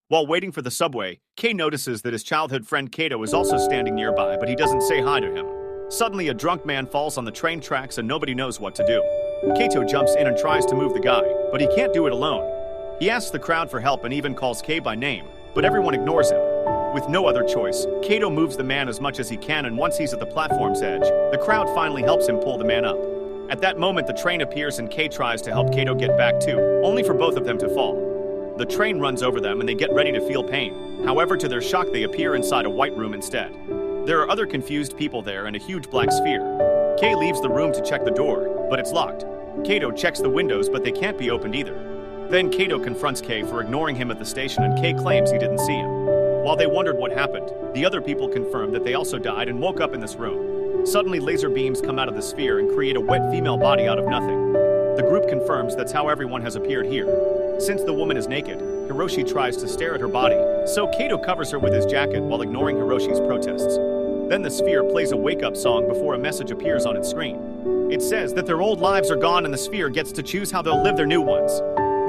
While waiting for the subway, Kei notices that his childhood friend Kato is also standing nearby, but he doesn't say hi to him. Suddenly, a drunk man falls on the train tracks and nobody knows what to do. Kato jumps in and tries to move the guy, but he can't do it alone. He asks the crowd for help and even calls Kei by name, but everyone ignores him. With no other choice, Kato moves the man as much as he can, and once he's at the platform's edge, the crowd finally helps him pull the man up. At that moment, the train appears and Kei tries to help Kato get back too, only for both of them to fall. The train runs over them and they get ready to feel pain. However, to their shock, they appear inside a white room instead. There are other confused people there and a huge black sphere. Kei leaves the room to check the door, but it's locked. Kato checks the windows, but they can't be opened either. Then Kato confronts Kei for ignoring him at the station, and Kei claims he didn't see him. While they wondered what happened, the other people confirmed that they also died and woke up in this room. Suddenly, laser beams come out of the sphere and create a wet female body out of nothing. The group confirms that's how everyone has appeared here. Since the woman is naked, Hiroshi tries to stare at her body, so Kato covers her with his jacket while ignoring Hiroshi's protests. Then the sphere plays a wake-up song before a message appears on its screen. It says that their old lives are gone and the sphere gets to choose how they'll live their new ones.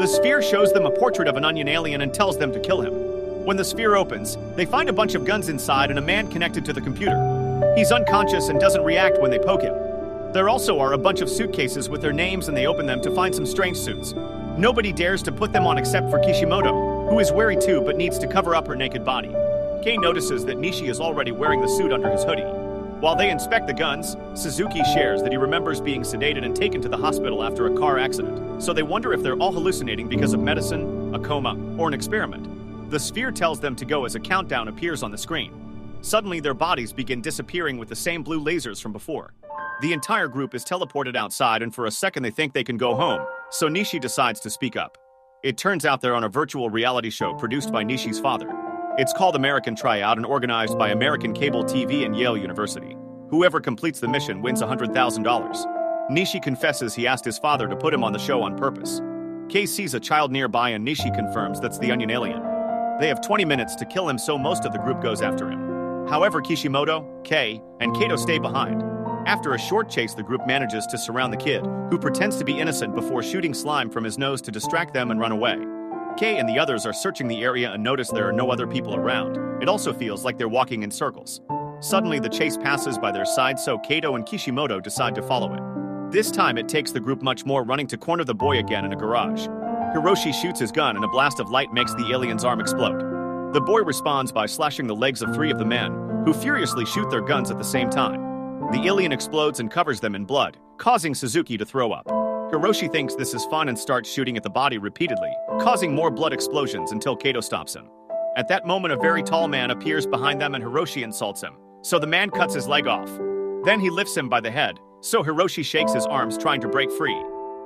The sphere shows them a portrait of an onion alien and tells them to kill him. When the sphere opens, they find a bunch of guns inside and a man connected to the computer. He's unconscious and doesn't react when they poke him. There also are a bunch of suitcases with their names, and they open them to find some strange suits. Nobody dares to put them on except for Kishimoto, who is wary too but needs to cover up her naked body. Kei notices that Nishi is already wearing the suit under his hoodie. While they inspect the guns, Suzuki shares that he remembers being sedated and taken to the hospital after a car accident, so they wonder if they're all hallucinating because of medicine, a coma, or an experiment. The sphere tells them to go as a countdown appears on the screen. Suddenly, their bodies begin disappearing with the same blue lasers from before. The entire group is teleported outside, and for a second they think they can go home, so Nishi decides to speak up. It turns out they're on a virtual reality show produced by Nishi's father. It's called American Tryout and organized by American Cable TV and Yale University. Whoever completes the mission wins $100,000. Nishi confesses he asked his father to put him on the show on purpose. Kei sees a child nearby and Nishi confirms that's the onion alien. They have 20 minutes to kill him, so most of the group goes after him. However, Kishimoto, Kei, and Kato stay behind. After a short chase, the group manages to surround the kid, who pretends to be innocent before shooting slime from his nose to distract them and run away. Kei and the others are searching the area and notice there are no other people around. It also feels like they're walking in circles. Suddenly, the chase passes by their side, so Kato and Kishimoto decide to follow it. This time, it takes the group much more running to corner the boy again in a garage. Hiroshi shoots his gun and a blast of light makes the alien's arm explode. The boy responds by slashing the legs of 3 of the men, who furiously shoot their guns at the same time. The alien explodes and covers them in blood, causing Suzuki to throw up. Hiroshi thinks this is fun and starts shooting at the body repeatedly, causing more blood explosions until Kato stops him. At that moment, a very tall man appears behind them and Hiroshi insults him, so the man cuts his leg off. Then he lifts him by the head, so Hiroshi shakes his arms trying to break free.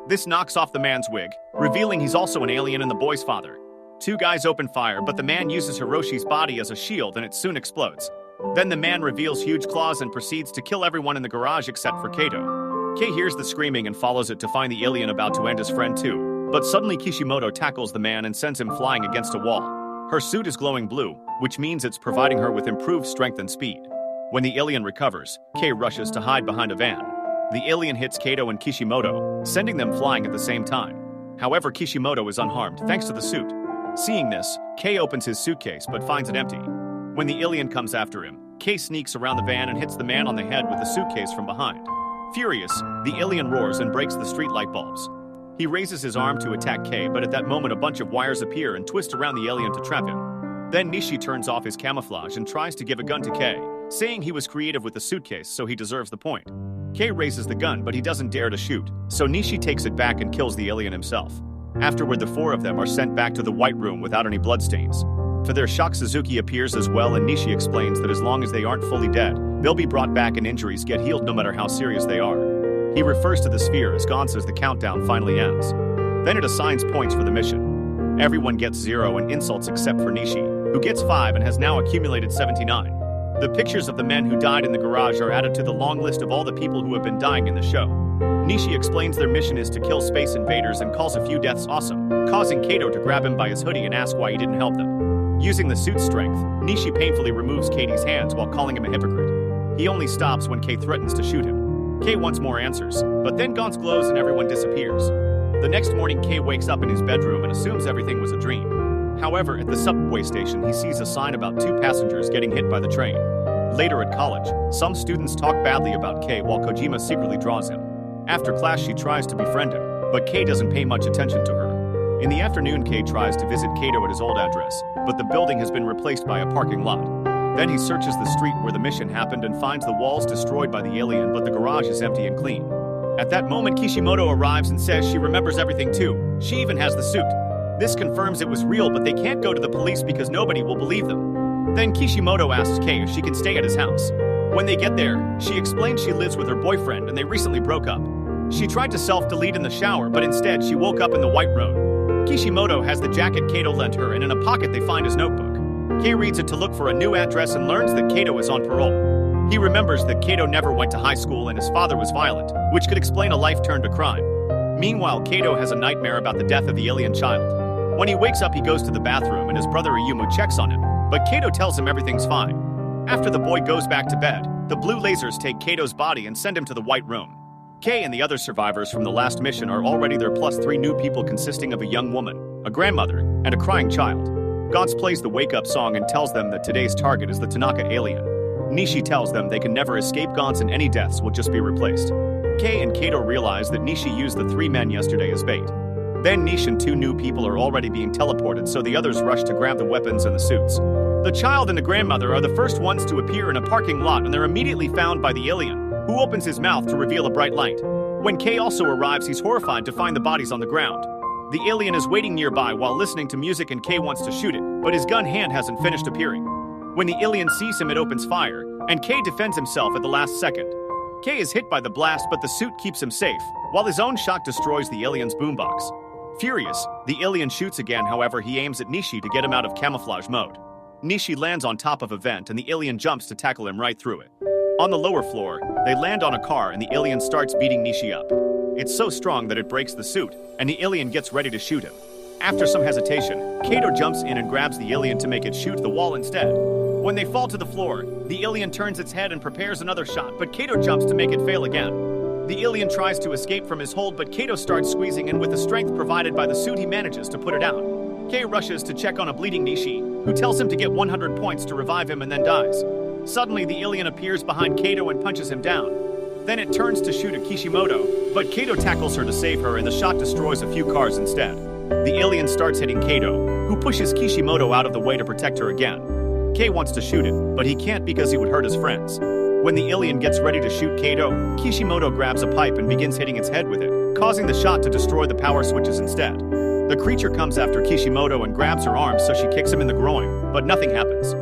This knocks off the man's wig, revealing he's also an alien and the boy's father. 2 guys open fire, but the man uses Hiroshi's body as a shield and it soon explodes. Then the man reveals huge claws and proceeds to kill everyone in the garage except for Kato. Kei hears the screaming and follows it to find the alien about to end his friend too, but suddenly Kishimoto tackles the man and sends him flying against a wall. Her suit is glowing blue, which means it's providing her with improved strength and speed. When the alien recovers, Kei rushes to hide behind a van. The alien hits Kato and Kishimoto, sending them flying at the same time. However, Kishimoto is unharmed thanks to the suit. Seeing this, Kei opens his suitcase but finds it empty. When the alien comes after him, Kei sneaks around the van and hits the man on the head with the suitcase from behind. Furious, the alien roars and breaks the street light bulbs. He raises his arm to attack Kei, but at that moment a bunch of wires appear and twist around the alien to trap him. Then Nishi turns off his camouflage and tries to give a gun to Kei, saying he was creative with the suitcase so he deserves the point. Kei raises the gun, but he doesn't dare to shoot, so Nishi takes it back and kills the alien himself. Afterward, the 4 of them are sent back to the white room without any bloodstains. To their shock, Suzuki appears as well, and Nishi explains that as long as they aren't fully dead, they'll be brought back and injuries get healed no matter how serious they are. He refers to the sphere as gone as the countdown finally ends. Then it assigns points for the mission. Everyone gets 0 and insults except for Nishi, who gets 5 and has now accumulated 79. The pictures of the men who died in the garage are added to the long list of all the people who have been dying in the show. Nishi explains their mission is to kill space invaders and calls a few deaths awesome, causing Kato to grab him by his hoodie and ask why he didn't help them. Using the suit's strength, Nishi painfully removes Katie's hands while calling him a hypocrite. He only stops when Kei threatens to shoot him. Kei wants more answers, but then Gaunt's glows and everyone disappears. The next morning, Kei wakes up in his bedroom and assumes everything was a dream. However, at the subway station, he sees a sign about 2 passengers getting hit by the train. Later at college, some students talk badly about Kei while Kojima secretly draws him. After class, she tries to befriend him, but Kei doesn't pay much attention to her. In the afternoon, Kei tries to visit Kato at his old address, but the building has been replaced by a parking lot. Then he searches the street where the mission happened and finds the walls destroyed by the alien, but the garage is empty and clean. At that moment, Kishimoto arrives and says she remembers everything too. She even has the suit. This confirms it was real, but they can't go to the police because nobody will believe them. Then Kishimoto asks Kei if she can stay at his house. When they get there, she explains she lives with her boyfriend and they recently broke up. She tried to self-delete in the shower, but instead she woke up in the white room. Kishimoto has the jacket Kato lent her, and in a pocket they find his notebook. Kei reads it to look for a new address and learns that Kato is on parole. He remembers that Kato never went to high school and his father was violent, which could explain a life turned to crime. Meanwhile, Kato has a nightmare about the death of the alien child. When he wakes up, he goes to the bathroom and his brother Ayumu checks on him, but Kato tells him everything's fine. After the boy goes back to bed, the blue lasers take Kato's body and send him to the white room. Kei and the other survivors from the last mission are already there, plus 3 new people consisting of a young woman, a grandmother, and a crying child. Gantz plays the wake-up song and tells them that today's target is the Tanaka alien. Nishi tells them they can never escape Gantz and any deaths will just be replaced. Kei and Kato realize that Nishi used the 3 men yesterday as bait. Then Nishi and 2 new people are already being teleported, so the others rush to grab the weapons and the suits. The child and the grandmother are the first ones to appear in a parking lot, and they're immediately found by the alien, who opens his mouth to reveal a bright light. When Kei also arrives, he's horrified to find the bodies on the ground. The alien is waiting nearby while listening to music, and Kei wants to shoot it, but his gun hand hasn't finished appearing. When the alien sees him, it opens fire, and Kei defends himself at the last second. Kei is hit by the blast, but the suit keeps him safe, while his own shot destroys the alien's boombox. Furious, the alien shoots again, however he aims at Nishi to get him out of camouflage mode. Nishi lands on top of a vent, and the alien jumps to tackle him right through it. On the lower floor, they land on a car and the alien starts beating Nishi up. It's so strong that it breaks the suit, and the alien gets ready to shoot him. After some hesitation, Kato jumps in and grabs the alien to make it shoot the wall instead. When they fall to the floor, the alien turns its head and prepares another shot, but Kato jumps to make it fail again. The alien tries to escape from his hold, but Kato starts squeezing, and with the strength provided by the suit, he manages to put it down. Kei rushes to check on a bleeding Nishi, who tells him to get 100 points to revive him and then dies. Suddenly, the alien appears behind Kato and punches him down. Then it turns to shoot at Kishimoto, but Kato tackles her to save her, and the shot destroys a few cars instead. The alien starts hitting Kato, who pushes Kishimoto out of the way to protect her again. Kei wants to shoot it, but he can't because he would hurt his friends. When the alien gets ready to shoot Kato, Kishimoto grabs a pipe and begins hitting its head with it, causing the shot to destroy the power switches instead. The creature comes after Kishimoto and grabs her arm, so she kicks him in the groin, but nothing happens.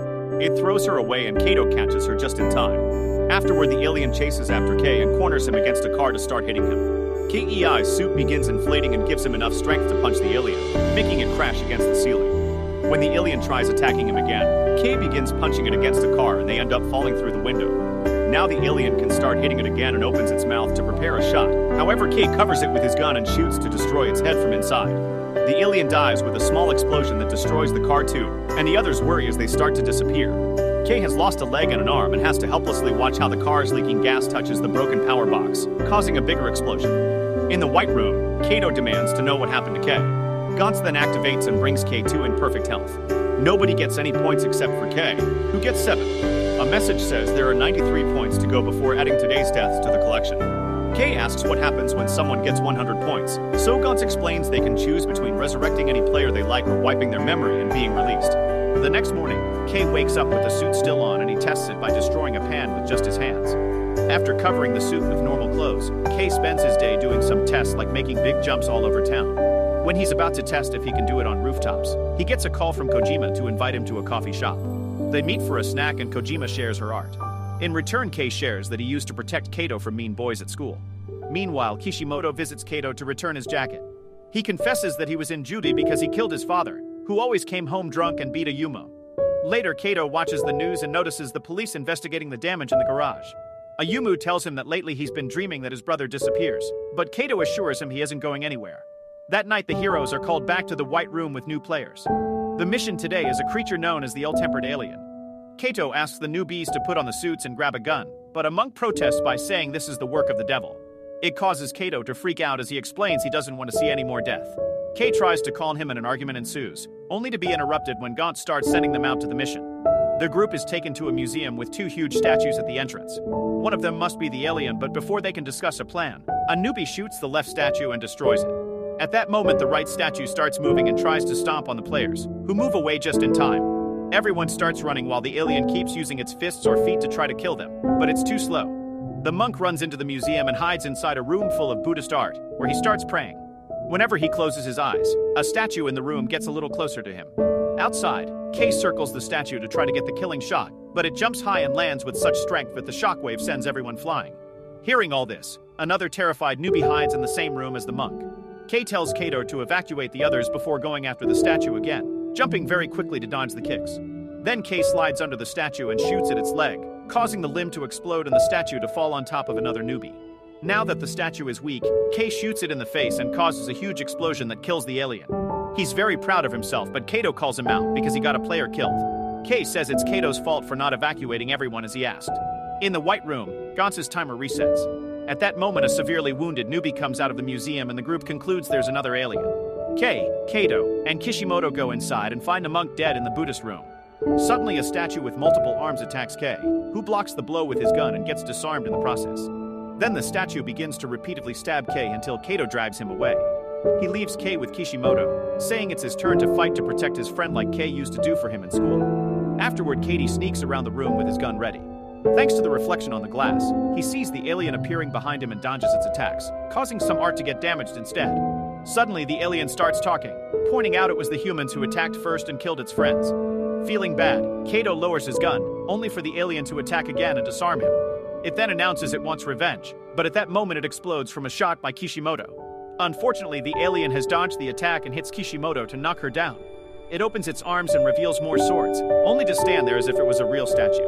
It throws her away and Kato catches her just in time. Afterward, the alien chases after Kei and corners him against a car to start hitting him. Kei's suit begins inflating and gives him enough strength to punch the alien, making it crash against the ceiling. When the alien tries attacking him again, Kei begins punching it against a car and they end up falling through the window. Now the alien can start hitting it again and opens its mouth to prepare a shot. However, Kei covers it with his gun and shoots to destroy its head from inside. The alien dies with a small explosion that destroys the car too, and the others worry as they start to disappear. Kei has lost a leg and an arm and has to helplessly watch how the car's leaking gas touches the broken power box, causing a bigger explosion. In the white room, Kato demands to know what happened to Kei. Gantz then activates and brings Kei to in perfect health. Nobody gets any points except for Kei, who gets 7. A message says there are 93 points to go before adding today's deaths to the collection. Kei asks what happens when someone gets 100 points, so Gantz explains they can choose between resurrecting any player they like or wiping their memory and being released. The next morning, Kei wakes up with the suit still on and he tests it by destroying a pan with just his hands. After covering the suit with normal clothes, Kei spends his day doing some tests like making big jumps all over town. When he's about to test if he can do it on rooftops, he gets a call from Kojima to invite him to a coffee shop. They meet for a snack and Kojima shares her art. In return, Kei shares that he used to protect Kato from mean boys at school. Meanwhile, Kishimoto visits Kato to return his jacket. He confesses that he was in Judy because he killed his father, who always came home drunk and beat Ayumu. Later, Kato watches the news and notices the police investigating the damage in the garage. Ayumu tells him that lately he's been dreaming that his brother disappears, but Kato assures him he isn't going anywhere. That night, the heroes are called back to the White Room with new players. The mission today is a creature known as the ill-tempered alien. Kato asks the newbies to put on the suits and grab a gun, but a monk protests by saying this is the work of the devil. It causes Kato to freak out as he explains he doesn't want to see any more death. Kei tries to calm him and an argument ensues, only to be interrupted when Gaunt starts sending them out to the mission. The group is taken to a museum with two huge statues at the entrance. One of them must be the alien, but before they can discuss a plan, a newbie shoots the left statue and destroys it. At that moment, the right statue starts moving and tries to stomp on the players, who move away just in time. Everyone starts running while the alien keeps using its fists or feet to try to kill them, but it's too slow. The monk runs into the museum and hides inside a room full of Buddhist art, where he starts praying. Whenever he closes his eyes, a statue in the room gets a little closer to him. Outside, Kay circles the statue to try to get the killing shot, but it jumps high and lands with such strength that the shockwave sends everyone flying. Hearing all this, another terrified newbie hides in the same room as the monk. Kay tells Kato to evacuate the others before going after the statue again, jumping very quickly to dodge the kicks. Then Kay slides under the statue and shoots at its leg, causing the limb to explode and the statue to fall on top of another newbie. Now that the statue is weak, Kay shoots it in the face and causes a huge explosion that kills the alien. He's very proud of himself, but Kato calls him out because he got a player killed. Kay says it's Kato's fault for not evacuating everyone as he asked. In the White Room, Gaunt's timer resets. At that moment, a severely wounded newbie comes out of the museum and the group concludes there's another alien. Kay, Kato, and Kishimoto go inside and find a monk dead in the Buddhist room. Suddenly, a statue with multiple arms attacks Kay, who blocks the blow with his gun and gets disarmed in the process. Then the statue begins to repeatedly stab Kay until Kato drags him away. He leaves Kay with Kishimoto, saying it's his turn to fight to protect his friend like Kay used to do for him in school. Afterward, Katie sneaks around the room with his gun ready. Thanks to the reflection on the glass, he sees the alien appearing behind him and dodges its attacks, causing some art to get damaged instead. Suddenly, the alien starts talking, pointing out it was the humans who attacked first and killed its friends. Feeling bad, Kato lowers his gun, only for the alien to attack again and disarm him. It then announces it wants revenge, but at that moment it explodes from a shot by Kishimoto. Unfortunately, the alien has dodged the attack and hits Kishimoto to knock her down. It opens its arms and reveals more swords, only to stand there as if it was a real statue.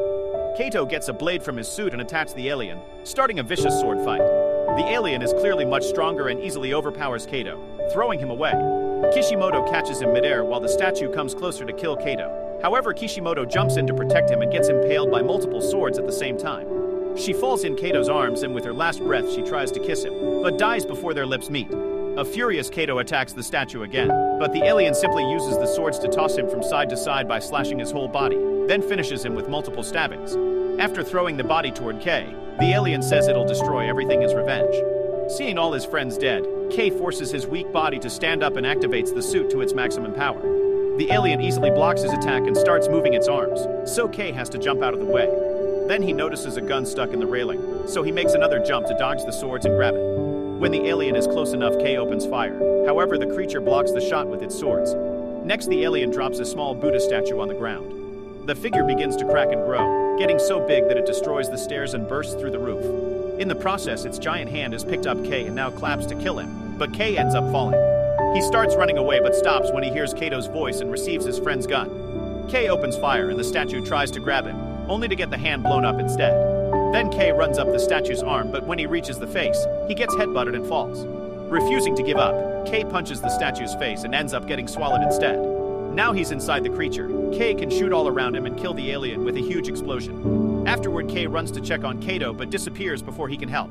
Kato gets a blade from his suit and attacks the alien, starting a vicious sword fight. The alien is clearly much stronger and easily overpowers Kato, throwing him away. Kishimoto catches him midair while the statue comes closer to kill Kato. However, Kishimoto jumps in to protect him and gets impaled by multiple swords at the same time. She falls in Kato's arms and with her last breath she tries to kiss him, but dies before their lips meet. A furious Kato attacks the statue again, but the alien simply uses the swords to toss him from side to side by slashing his whole body, then finishes him with multiple stabbings. After throwing the body toward Kay, the alien says it'll destroy everything as revenge. Seeing all his friends dead, Kay forces his weak body to stand up and activates the suit to its maximum power. The alien easily blocks his attack and starts moving its arms, so Kay has to jump out of the way. Then he notices a gun stuck in the railing, so he makes another jump to dodge the swords and grab it. When the alien is close enough, Kay opens fire. However, the creature blocks the shot with its swords. Next, the alien drops a small Buddha statue on the ground. The figure begins to crack and grow, getting so big that it destroys the stairs and bursts through the roof. In the process, its giant hand has picked up Kay and now claps to kill him, but Kay ends up falling. He starts running away but stops when he hears Kato's voice and receives his friend's gun. Kay opens fire and the statue tries to grab him, only to get the hand blown up instead. Then Kay runs up the statue's arm, but when he reaches the face, he gets headbutted and falls. Refusing to give up, Kay punches the statue's face and ends up getting swallowed instead. Now he's inside the creature. Kay can shoot all around him and kill the alien with a huge explosion. Afterward, Kay runs to check on Kato but disappears before he can help.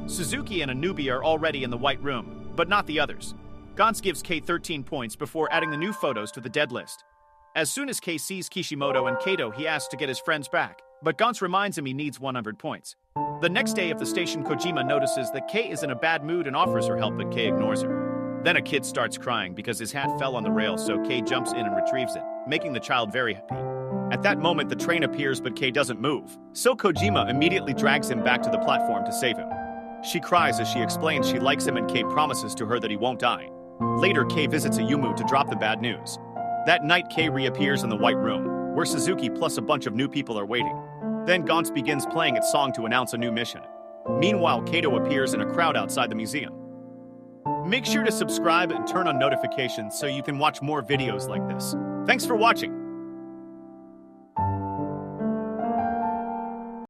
Suzuki and a newbie are already in the White Room, but not the others. Gaunt gives Kay 13 points before adding the new photos to the dead list. As soon as Kay sees Kishimoto and Kato, he asks to get his friends back, but Gaunt reminds him he needs 100 points. The next day at the station, Kojima notices that Kay is in a bad mood and offers her help, but Kay ignores her. Then a kid starts crying because his hat fell on the rail, so Kay jumps in and retrieves it, making the child very happy. At that moment, the train appears, but Kay doesn't move, so Kojima immediately drags him back to the platform to save him. She cries as she explains she likes him and Kay promises to her that he won't die. Later, Kay visits Ayumu to drop the bad news. That night, Kay reappears in the White Room, where Suzuki plus a bunch of new people are waiting. Then Gaunt begins playing its song to announce a new mission. Meanwhile, Kato appears in a crowd outside the museum. Make sure to subscribe and turn on notifications so you can watch more videos like this. Thanks for watching!